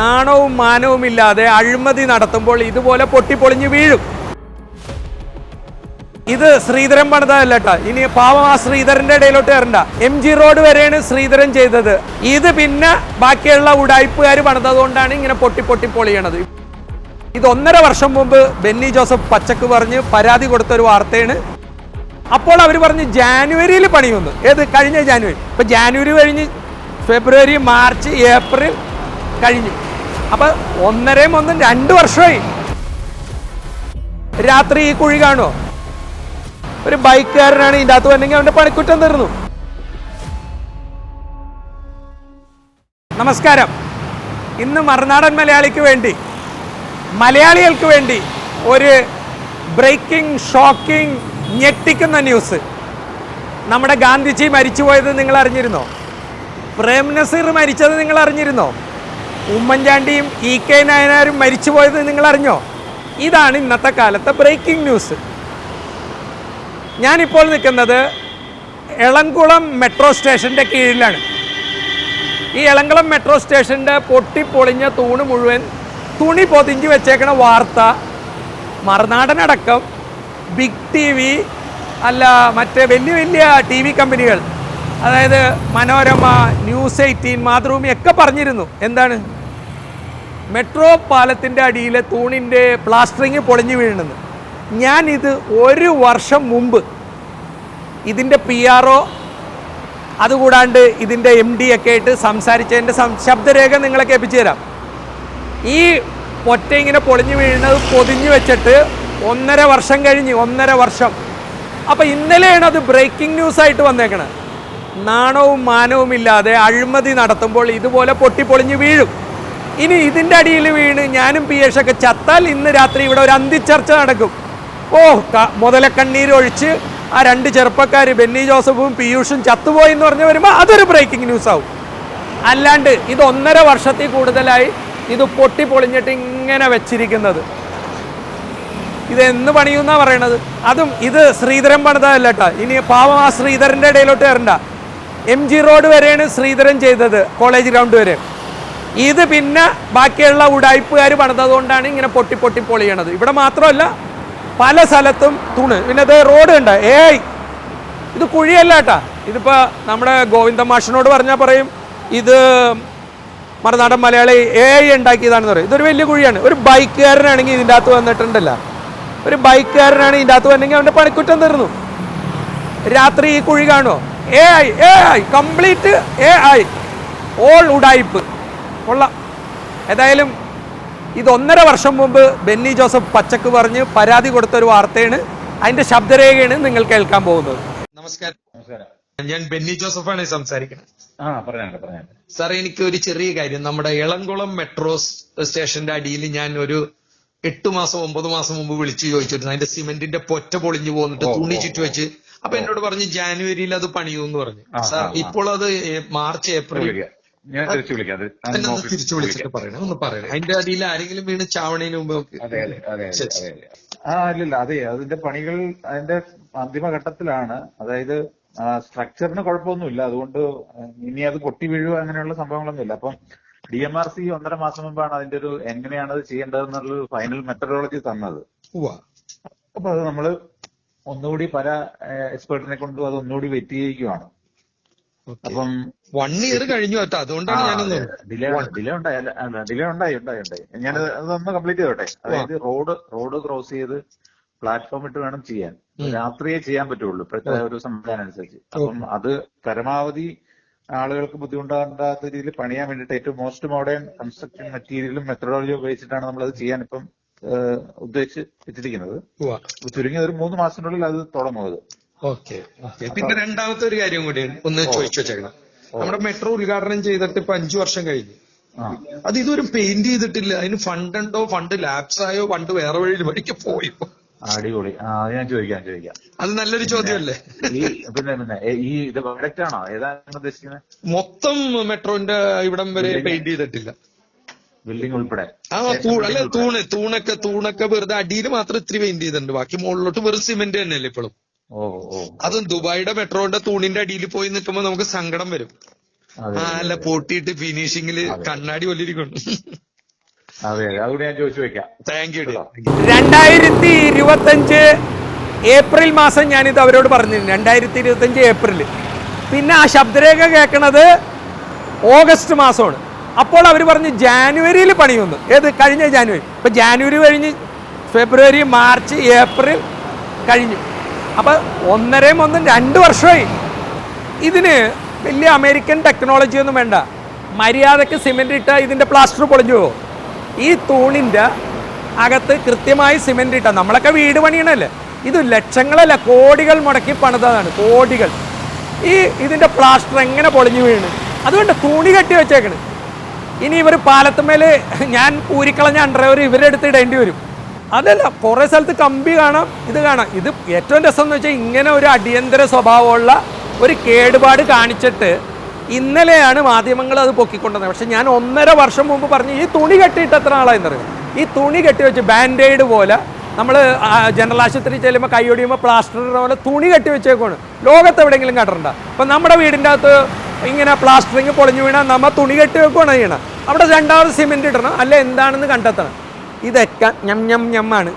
നാണവും മാനവും ഇല്ലാതെ അഴിമതി നടത്തുമ്പോൾ ഇതുപോലെ പൊട്ടിപ്പൊളിഞ്ഞു വീഴും. ഇത് ശ്രീധരൻ പണിതല്ല കേട്ടോ. ഇനി പാവം ആ ശ്രീധരന്റെ ഇടയിലോട്ട് വരണ്ട. MG റോഡ് വരെയാണ് ശ്രീധരൻ ചെയ്തത്. ഇത് പിന്നെ ബാക്കിയുള്ള ഉടായ്പുകാർ പണിതുകൊണ്ടാണ് ഇങ്ങനെ പൊളിയണത്. ഇത് 1.5 വർഷം മുമ്പ് ബെന്നി ജോസഫ് പച്ചക്ക് പറഞ്ഞ് പരാതി കൊടുത്തൊരു വാർത്തയാണ്. അപ്പോൾ അവർ പറഞ്ഞ് ജാനുവരിയിൽ പണിയുന്നു. കഴിഞ്ഞ ജാനുവരി. ഇപ്പൊ ജാനുവരി കഴിഞ്ഞ് ഫെബ്രുവരി, മാർച്ച്, ഏപ്രിൽ കഴിഞ്ഞു. അപ്പൊ 1.5 വർഷമായി. രാത്രി ഈ കുഴി കാണുമോ? ഒരു ബൈക്കുകാരനാണ് ഇതിൻ്റെ അകത്ത് വന്നെങ്കിൽ അവന്റെ പണിക്കുറ്റം തീർന്നു. നമസ്കാരം. ഇന്ന് മറുനാടൻ മലയാളികൾക്ക് വേണ്ടി ഒരു ബ്രേക്കിംഗ്, ഷോക്കിംഗ്, ഞെട്ടിക്കുന്ന ന്യൂസ്. നമ്മുടെ ഗാന്ധിജി മരിച്ചുപോയത് നിങ്ങൾ അറിഞ്ഞിരുന്നോ? പ്രേം നസീർ മരിച്ചത് നിങ്ങൾ അറിഞ്ഞിരുന്നോ? ഉമ്മൻചാണ്ടിയും EK നായനാരും മരിച്ചുപോയത് നിങ്ങൾ അറിഞ്ഞോ? ഇതാണ് ഇന്നത്തെ കാലത്തെ ബ്രേക്കിംഗ് ന്യൂസ്. ഞാനിപ്പോൾ നിൽക്കുന്നത് എളംകുളം മെട്രോ സ്റ്റേഷൻ്റെ കീഴിലാണ്. ഈ എളംകുളം മെട്രോ സ്റ്റേഷൻ്റെ പൊട്ടിപ്പൊളിഞ്ഞ തൂണ് മുഴുവൻ തുണി പൊതിഞ്ഞ് വെച്ചേക്കണ വാർത്ത മറുനാടനടക്കം ബിഗ് TV, അല്ല മറ്റേ വലിയ TV കമ്പനികൾ, അതായത് മനോരമ, News 18, മാതൃഭൂമി ഒക്കെ പറഞ്ഞിരുന്നു. എന്താണ്? മെട്രോ പാലത്തിൻ്റെ അടിയിലെ തൂണിൻ്റെ പ്ലാസ്റ്ററിങ് പൊളിഞ്ഞു വീഴുന്നത്. ഞാനിത് 1 വർഷം മുമ്പ് ഇതിൻ്റെ PRO അതുകൂടാണ്ട് ഇതിൻ്റെ MD ഒക്കെ ആയിട്ട് സംസാരിച്ചതിൻ്റെ ശബ്ദരേഖ നിങ്ങളെ കേൾപ്പിച്ചു തരാം. ഈ പൊറ്റ ഇങ്ങനെ പൊളിഞ്ഞു വീഴുന്നത് പൊതിഞ്ഞു വെച്ചിട്ട് 1.5 വർഷം കഴിഞ്ഞ്. 1.5 വർഷം. അപ്പം ഇന്നലെയാണ് അത് ബ്രേക്കിംഗ് ന്യൂസായിട്ട് വന്നേക്കണത്. നാണവും മാനവും ഇല്ലാതെ അഴിമതി നടത്തുമ്പോൾ ഇതുപോലെ പൊട്ടിപ്പൊളിഞ്ഞു വീഴും. ഇനി ഇതിൻ്റെ അടിയിൽ വീണ് ഞാനും PH ഒക്കെ ചത്താൽ ഇന്ന് രാത്രി ഇവിടെ ഒരു അന്തിച്ചർച്ച നടക്കും. മുതലക്കണ്ണീരൊഴിച്ച് ആ 2 ചെറുപ്പക്കാർ ബെന്നി ജോസഫും പീയൂഷും ചത്തുപോയി എന്ന് പറഞ്ഞു വരുമ്പോൾ അതൊരു ബ്രേക്കിംഗ് ന്യൂസ് ആവും. അല്ലാണ്ട് ഇത് 1.5 വർഷത്തിൽ കൂടുതലായി ഇത് പൊട്ടിപ്പൊളിഞ്ഞിട്ട് ഇങ്ങനെ വെച്ചിരിക്കുന്നത്. ഇതെന്ന് പണിയുന്നാ പറയണത്. ഇത് ശ്രീധരൻ പണിതല്ല കേട്ടോ. ഇനി പാവം ആ ശ്രീധരന്റെ ഇടയിലോട്ട് വരണ്ട. MG റോഡ് വരെയാണ് ശ്രീധരൻ ചെയ്തത്, കോളേജ് ഗ്രൗണ്ട് വരെ. ഇത് പിന്നെ ബാക്കിയുള്ള ഉടായ്പുകാർ പണിതുകൊണ്ടാണ് ഇങ്ങനെ പൊളിയണത്. ഇവിടെ മാത്രമല്ല, പല സ്ഥലത്തും തൂണ്. പിന്നെ അത് റോഡ് ഉണ്ട്. ഇത് കുഴിയല്ല കേട്ടാ. ഇതിപ്പോൾ നമ്മുടെ ഗോവിന്ദ മാഷിനോട് പറഞ്ഞാൽ പറയും ഇത് മറുനാടൻ മലയാളി ഉണ്ടാക്കിയതാണെന്ന് പറയും. ഇതൊരു വലിയ കുഴിയാണ്. ഒരു ബൈക്കുകാരനാണെങ്കിൽ ഇതിൻ്റെ അകത്ത് വന്നിട്ടുണ്ടല്ലോ, ഒരു ബൈക്കുകാരനാണ് ഇതിൻ്റെ അകത്ത് വന്നെങ്കിൽ അവൻ്റെ പണിക്കുറ്റം തീർന്നു. രാത്രി ഈ കുഴി കാണുമോ? കംപ്ലീറ്റ് ഓൾ ഉടായിപ്പ് കൊള്ളാം. ഏതായാലും ഇത് 1.5 വർഷം മുമ്പ് ബെന്നി ജോസഫ് പച്ചക്ക് പറഞ്ഞ് പരാതി കൊടുത്തൊരു വാർത്തയാണ്. അതിന്റെ ശബ്ദരേഖയാണ് നിങ്ങൾ കേൾക്കാൻ പോകുന്നത്. നമസ്കാരം. ഞാൻ ബെന്നി ജോസഫാണ് സംസാരിക്കുന്നത്. സാർ, എനിക്ക് ഒരു ചെറിയ കാര്യം. നമ്മുടെ എളംകുളം മെട്രോ സ്റ്റേഷന്റെ അടിയിൽ ഞാൻ ഒരു 8 മാസം 9 മാസം മുമ്പ് വിളിച്ചു ചോദിച്ചിരുന്നു. അതിന്റെ സിമെന്റിന്റെ പൊറ്റ പൊളിഞ്ഞു പോന്നിട്ട് തുണി ചുറ്റി വെച്ച്. അപ്പൊ എന്നോട് പറഞ്ഞു ജാനുവരിയിൽ അത് പണിയൂന്ന് പറഞ്ഞു. സാർ, ഇപ്പോൾ അത് മാർച്ച്, ഏപ്രിൽ തിരിച്ചു വിളിച്ചിട്ട് പറയണേ, ഒന്ന് പറയണേ. അതിന്റെ അടിയിൽ ആരെങ്കിലും വീണ് ചാവണേന് മുമ്പ് ഇല്ല. അതിന്റെ പണികൾ അതിന്റെ അന്തിമഘട്ടത്തിലാണ്. അതായത് സ്ട്രക്ചറിന് കുഴപ്പമൊന്നുമില്ല. അതുകൊണ്ട് ഇനി അത് പൊട്ടി വീഴുക അങ്ങനെയുള്ള സംഭവങ്ങളൊന്നുമില്ല. അപ്പം DMRC 1.5 മാസം മുമ്പാണ് അതിന്റെ ഒരു എങ്ങനെയാണ് അത് ചെയ്യേണ്ടതെന്നുള്ളൊരു ഫൈനൽ മെത്തഡോളജി തന്നത്. അപ്പൊ അത് നമ്മള് ഒന്നുകൂടി പല എക്സ്പേർട്ടിനെ കൊണ്ടും അത് ഒന്നുകൂടി വെറ്റ് ചെയ്യിക്കുവാണ്. അപ്പം 1 ഇയർ കഴിഞ്ഞു. അതുകൊണ്ടാണ് ഡിലേ ഉണ്ടായി. ഞാൻ അതൊന്ന് കംപ്ലീറ്റ് ചെയ്തോട്ടെ. അതായത് റോഡ് ക്രോസ് ചെയ്ത് പ്ലാറ്റ്ഫോം ഇട്ട് വേണം ചെയ്യാൻ. രാത്രിയെ ചെയ്യാൻ പറ്റുള്ളൂ ഇപ്പോഴത്തെ ഒരു സംവിധാനം അനുസരിച്ച്. അപ്പം അത് പരമാവധി ആളുകൾക്ക് ബുദ്ധിമുട്ടാകാത്ത രീതിയിൽ പണിയാൻ വേണ്ടിയിട്ട് ഏറ്റവും മോസ്റ്റ് മോഡേൺ കൺസ്ട്രക്ഷൻ മെറ്റീരിയലും മെത്തഡോളജിയും ഉപയോഗിച്ചിട്ടാണ് നമ്മളത് ചെയ്യാൻ ഇപ്പം ഉദ്ദേശിച്ച് വെച്ചിരിക്കുന്നത്. ചുരുങ്ങിയത് ഒരു 3 മാസത്തിനുള്ളിൽ അത് തുടങ്ങുന്നത്. ഓക്കെ. പിന്നെ രണ്ടാമത്തെ ഒരു കാര്യം കൂടി ഒന്ന് ചോദിച്ചു വെച്ചേക്കണം. നമ്മുടെ മെട്രോ ഉദ്ഘാടനം ചെയ്തിട്ട് ഇപ്പൊ 5 വർഷം കഴിഞ്ഞു. അത് ഇതുവരെ പെയിന്റ് ചെയ്തിട്ടില്ല. അതിന് ഫണ്ട് ഉണ്ടോ? ഫണ്ട് ലാപ്സ് ആയോ? ഫണ്ട് വേറെ വഴിക്ക് പോയോ? അടിപൊളി. അത് ഞാൻ ചോദിക്കാം. അത് നല്ലൊരു ചോദ്യമല്ലേ? പിന്നെ ഈ ഇത് പ്രൊഡക്റ്റ് ആണോ ഏതാണ് ഉദ്ദേശിക്കുന്നത്? മൊത്തം മെട്രോന്റെ ഇവിടം വരെ പെയിന്റ് ചെയ്തിട്ടില്ല, ബിൽഡിംഗ് ഉൾപ്പെടെ. തൂണൊക്കെ വെറുതെ അടിയിൽ മാത്രം ഇത്തിരി പെയിന്റ് ചെയ്തിട്ടുണ്ട്. ബാക്കി മുകളിലോട്ട് വെറും സിമെന്റ് തന്നെയല്ലേ ഇപ്പോഴും. അതും ദുബായിയുടെ മെട്രോന്റെ തൂണിന്റെ അടിയിൽ പോയി നിൽക്കുമ്പോൾ നമുക്ക് സങ്കടം വരും. അല്ല പൊട്ടിയിട്ട് ഫിനിഷിങ്ങില് കണ്ണാടി കൊല്ലിരിക്കുന്നു. അതെ അതുകൂടി ഞാൻ ചോദിച്ചു വെക്കാം. Thank you. 2025 ഏപ്രിൽ മാസം ഞാനിത് അവരോട് പറഞ്ഞിരുന്നു, 2025 ഏപ്രിൽ. പിന്നെ ആ ശബ്ദരേഖ കേൾക്കണത് ഓഗസ്റ്റ് മാസമാണ്. അപ്പോൾ അവർ പറഞ്ഞു ജാനുവരിയിൽ പണി വന്നു. ഏത് കഴിഞ്ഞ ജാനുവരി. ഇപ്പം ജാനുവരി കഴിഞ്ഞ് ഫെബ്രുവരി, മാർച്ച്, ഏപ്രിൽ കഴിഞ്ഞു. അപ്പോൾ 2 വർഷമായി. ഇതിന് വലിയ അമേരിക്കൻ ടെക്നോളജി ഒന്നും വേണ്ട. മര്യാദക്ക് സിമെൻ്റ് ഇട്ടാൽ ഇതിൻ്റെ പ്ലാസ്റ്റർ പൊളിഞ്ഞു പോകും. ഈ തൂണിൻ്റെ അകത്ത് കൃത്യമായി സിമെൻ്റ് ഇട്ടാൽ, നമ്മളൊക്കെ വീട് പണിയണല്ലേ, ഇത് ലക്ഷങ്ങളല്ല കോടികൾ മുടക്കി പണിതാണ്, കോടികൾ. ഇതിൻ്റെ പ്ലാസ്റ്റർ എങ്ങനെ പൊളിഞ്ഞു വീണ്? അതുകൊണ്ട് തുണി കെട്ടി വെച്ചേക്കണ്. ഇനി ഇവർ പാലത്തുമേൽ ഞാൻ ഊരിക്കളഞ്ഞ അണ്ടർവെയർ ഇവരെടുത്ത് ഇടേണ്ടി വരും. അതല്ല, കുറേ സ്ഥലത്ത് കമ്പി കാണാം, ഇത് കാണാം. ഇത് ഏറ്റവും രസം എന്ന് വെച്ചാൽ ഇങ്ങനെ ഒരു അടിയന്തര സ്വഭാവമുള്ള ഒരു കേടുപാട് കാണിച്ചിട്ട് ഇന്നലെയാണ് മാധ്യമങ്ങൾ അത് പൊക്കിക്കൊണ്ടുവന്നത്. പക്ഷെ ഞാൻ 1.5 വർഷം മുമ്പ് പറഞ്ഞു ഈ തുണി കെട്ടിയിട്ട് എത്ര ആളായെന്നറിയാം. ഈ തുണി കെട്ടി വെച്ച് ബാൻഡേഡ് പോലെ നമ്മൾ ജനറൽ ആശുപത്രി ചെല്ലുമ്പോൾ കൈയൊടിയുമ്പോൾ പ്ലാസ്റ്റർ പോലെ തുണി കെട്ടി വെച്ചേക്കാണ്. ലോകത്ത് എവിടെയെങ്കിലും കണ്ടിട്ടുണ്ടോ? അപ്പം നമ്മുടെ വീടിൻ്റെ അകത്ത് ഇങ്ങനെ പ്ലാസ്റ്ററിങ് പൊളിഞ്ഞു വീണാൽ നമ്മൾ തുണി കെട്ടി വെക്കുകയാണ് ചെയ്യണം. അവിടെ 2ാമത് സിമെൻറ്റ് ഇടണം, അല്ലെ എന്താണെന്ന് കണ്ടെത്തണം. ഇതൊക്കെ ഞം ഞം ഞമ്മാണ്.